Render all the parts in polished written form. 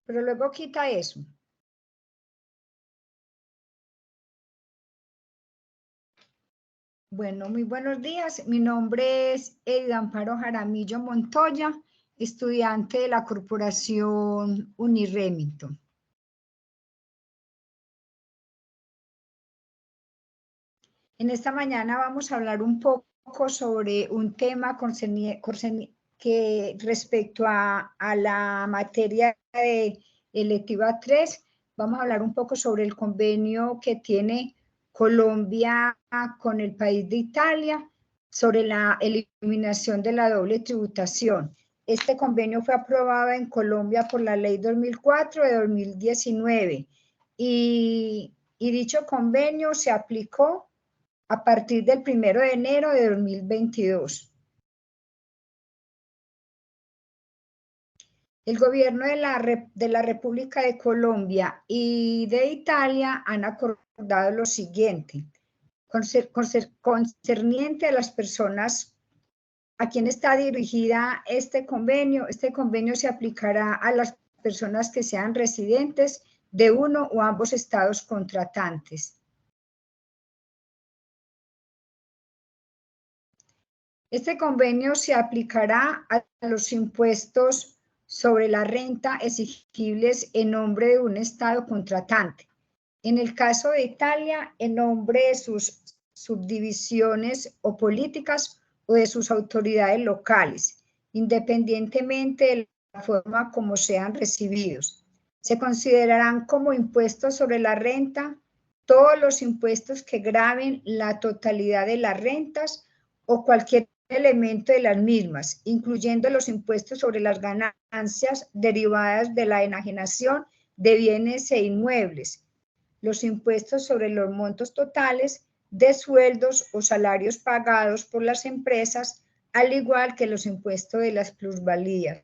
pero luego quita eso. Bueno, muy buenos días. Mi nombre es Edith Amparo Jaramillo Montoya, estudiante de la Corporación Uniremington. En esta mañana vamos a hablar un poco sobre un tema que respecto a la materia de electiva 3, vamos a hablar un poco sobre el convenio que tiene Colombia con el país de Italia sobre la eliminación de la doble tributación. Este convenio fue aprobado en Colombia por la Ley 2004 de 2019 y dicho convenio se aplicó a partir del 1 de enero de 2022. El gobierno de la República de Colombia y de Italia han acordado lo siguiente, concerniente a las personas a quien está dirigida este convenio se aplicará a las personas que sean residentes de uno o ambos estados contratantes. Este convenio se aplicará a los impuestos sobre la renta exigibles en nombre de un Estado contratante. En el caso de Italia, en nombre de sus subdivisiones o políticas o de sus autoridades locales, independientemente de la forma como sean recibidos. Se considerarán como impuestos sobre la renta todos los impuestos que graven la totalidad de las rentas o cualquier elemento de las mismas, incluyendo los impuestos sobre las ganancias derivadas de la enajenación de bienes e inmuebles, los impuestos sobre los montos totales de sueldos o salarios pagados por las empresas, al igual que los impuestos de las plusvalías.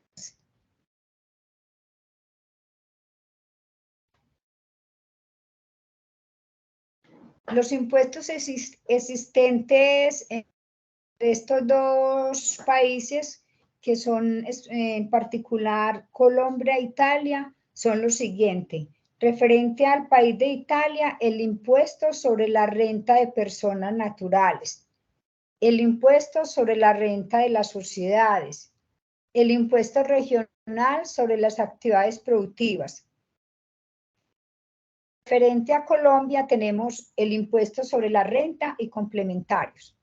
Los impuestos existentes en estos dos países, que son en particular Colombia e Italia, son los siguientes. Referente al país de Italia, el impuesto sobre la renta de personas naturales, el impuesto sobre la renta de las sociedades, el impuesto regional sobre las actividades productivas. Referente a Colombia, tenemos el impuesto sobre la renta y complementarios.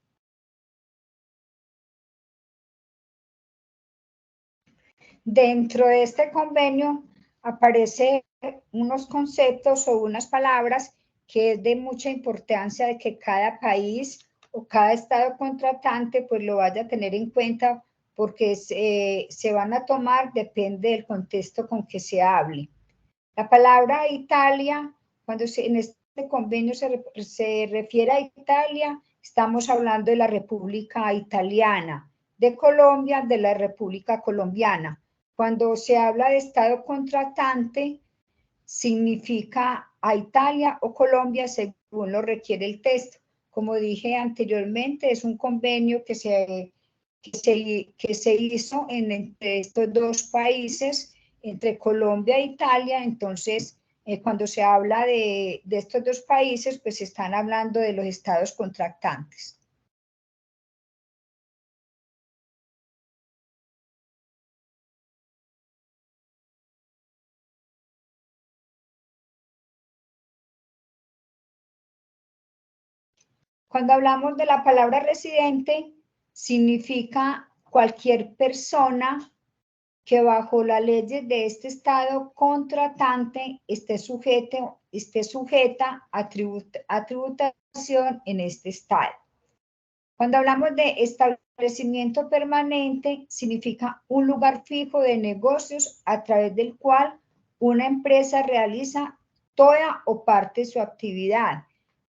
Dentro de este convenio aparecen unos conceptos o unas palabras que es de mucha importancia de que cada país o cada estado contratante pues lo vaya a tener en cuenta, porque se van a tomar, depende del contexto con que se hable. La palabra Italia, cuando en este convenio se refiere a Italia, estamos hablando de la República Italiana, de Colombia, de la República Colombiana. Cuando se habla de Estado contratante, significa a Italia o Colombia según lo requiere el texto. Como dije anteriormente, es un convenio que se hizo entre estos dos países, entre Colombia e Italia. Entonces, cuando se habla de estos dos países, pues se están hablando de los estados contratantes. Cuando hablamos de la palabra residente, significa cualquier persona que bajo las leyes de este estado contratante esté sujeta a tributación en este estado. Cuando hablamos de establecimiento permanente, significa un lugar fijo de negocios a través del cual una empresa realiza toda o parte de su actividad.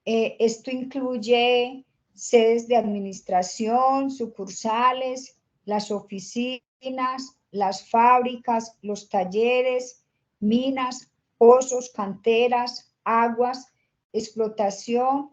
Esto incluye sedes de administración, sucursales, las oficinas, las fábricas, los talleres, minas, pozos, canteras, aguas, explotación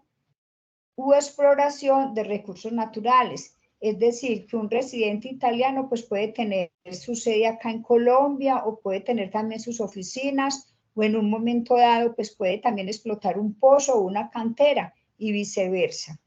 u exploración de recursos naturales. Es decir, que un residente italiano pues puede tener su sede acá en Colombia o puede tener también sus oficinas o en un momento dado pues puede también explotar un pozo o una cantera y viceversa.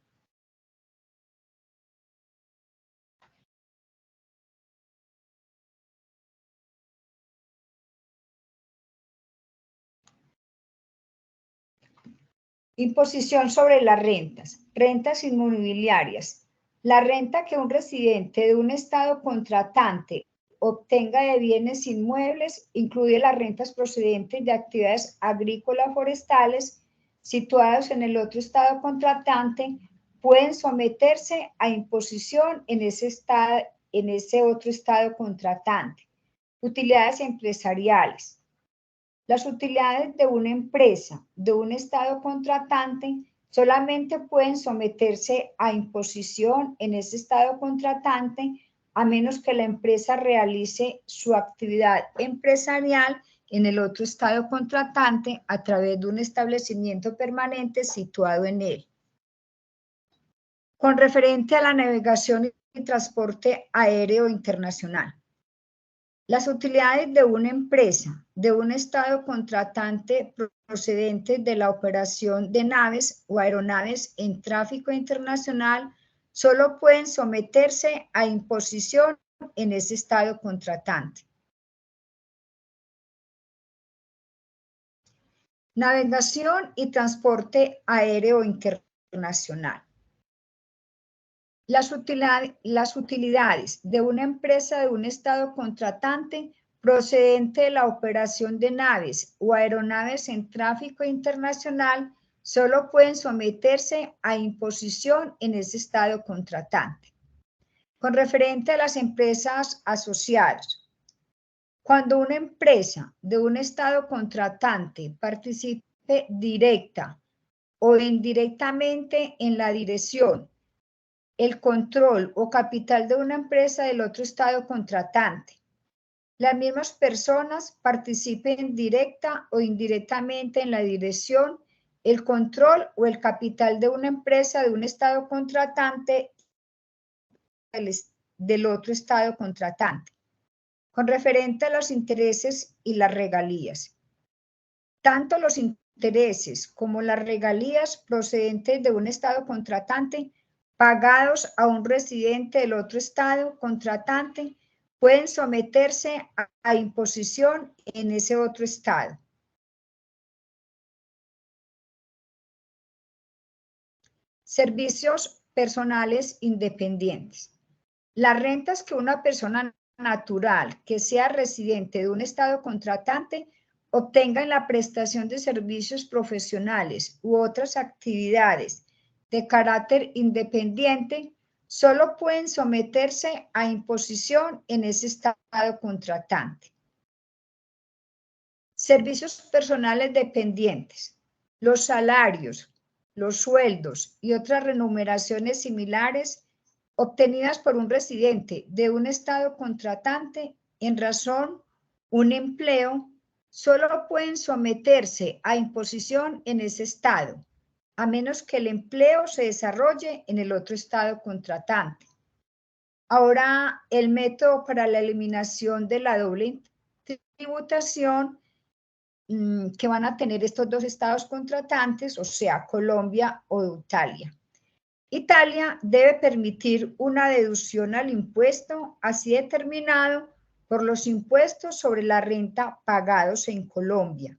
Imposición sobre las rentas. Rentas inmobiliarias. La renta que un residente de un estado contratante obtenga de bienes inmuebles incluye las rentas procedentes de actividades agrícolas forestales situadas en el otro estado contratante, pueden someterse a imposición en ese otro estado contratante. Utilidades empresariales. Las utilidades de una empresa de un estado contratante solamente pueden someterse a imposición en ese estado contratante a menos que la empresa realice su actividad empresarial en el otro estado contratante a través de un establecimiento permanente situado en él. Con referente a la navegación y transporte aéreo internacional. Las utilidades de una empresa de un estado contratante procedentes de la operación de naves o aeronaves en tráfico internacional solo pueden someterse a imposición en ese estado contratante. Navegación y transporte aéreo internacional. Las utilidades de una empresa de un estado contratante procedente de la operación de naves o aeronaves en tráfico internacional solo pueden someterse a imposición en ese estado contratante. Con referente a las empresas asociadas, cuando una empresa de un estado contratante participe directa o indirectamente en la dirección, el control o capital de una empresa del otro estado contratante. Las mismas personas participen directa o indirectamente en la dirección, el control o el capital de una empresa de un estado contratante del otro estado contratante. Con referente a los intereses y las regalías. Tanto los intereses como las regalías procedentes de un estado contratante pagados a un residente del otro estado contratante pueden someterse a imposición en ese otro estado. Servicios personales independientes. Las rentas que una persona natural que sea residente de un estado contratante obtenga en la prestación de servicios profesionales u otras actividades de carácter independiente solo pueden someterse a imposición en ese estado contratante. Servicios personales dependientes. Los salarios, los sueldos y otras remuneraciones similares obtenidas por un residente de un estado contratante en razón un empleo solo pueden someterse a imposición en ese estado, a menos que el empleo se desarrolle en el otro estado contratante. Ahora, el método para la eliminación de la doble tributación que van a tener estos dos estados contratantes, o sea, Colombia o Italia. Italia debe permitir una deducción al impuesto así determinado por los impuestos sobre la renta pagados en Colombia,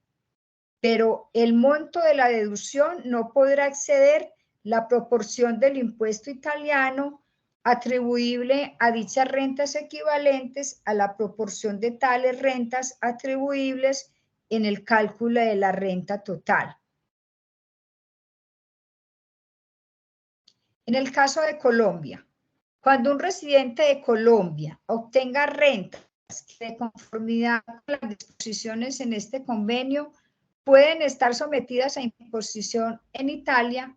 pero el monto de la deducción no podrá exceder la proporción del impuesto italiano atribuible a dichas rentas equivalentes a la proporción de tales rentas atribuibles en el cálculo de la renta total. En el caso de Colombia, cuando un residente de Colombia obtenga rentas que de conformidad con las disposiciones en este convenio pueden estar sometidas a imposición en Italia,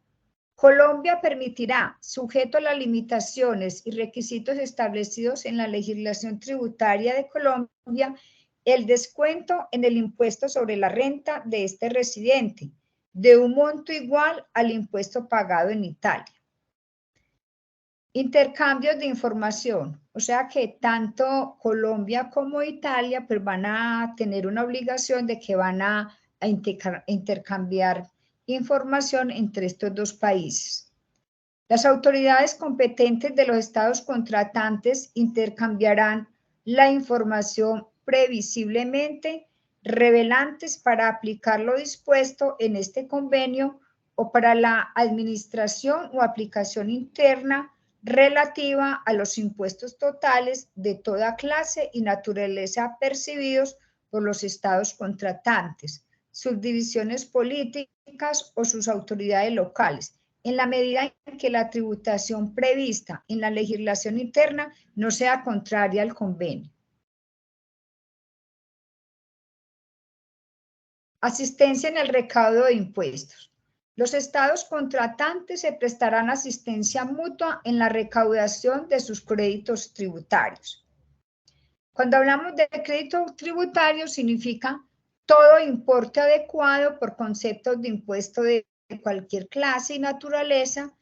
Colombia permitirá, sujeto a las limitaciones y requisitos establecidos en la legislación tributaria de Colombia, el descuento en el impuesto sobre la renta de este residente, de un monto igual al impuesto pagado en Italia. Intercambios de información, o sea que tanto Colombia como Italia pues van a tener una obligación de que van a intercambiar información entre estos dos países. Las autoridades competentes de los estados contratantes intercambiarán la información previsiblemente relevantes para aplicar lo dispuesto en este convenio o para la administración o aplicación interna relativa a los impuestos totales de toda clase y naturaleza percibidos por los estados contratantes, sus divisiones políticas o sus autoridades locales, en la medida en que la tributación prevista en la legislación interna no sea contraria al convenio. Asistencia en el recaudo de impuestos. Los estados contratantes se prestarán asistencia mutua en la recaudación de sus créditos tributarios. Cuando hablamos de crédito tributario, significa todo importe adecuado por conceptos de impuesto de cualquier clase y naturaleza,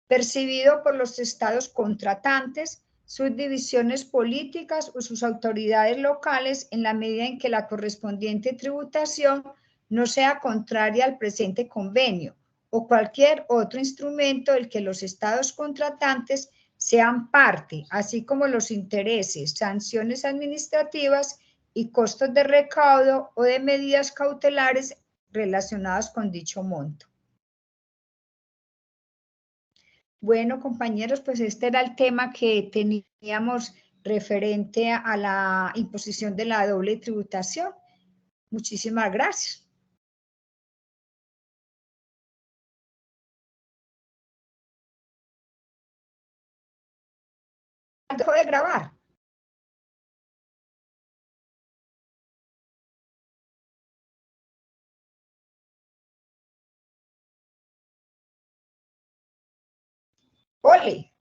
percibido por los estados contratantes, sus divisiones políticas o sus autoridades locales en la medida en que la correspondiente tributación no sea contraria al presente convenio o cualquier otro instrumento del que los estados contratantes sean parte, así como los intereses, sanciones administrativas y costos de recaudo o de medidas cautelares relacionadas con dicho monto. Bueno, compañeros, pues este era el tema que teníamos referente a la imposición de la doble tributación. Muchísimas gracias. Dejo de grabar. ¡Ole!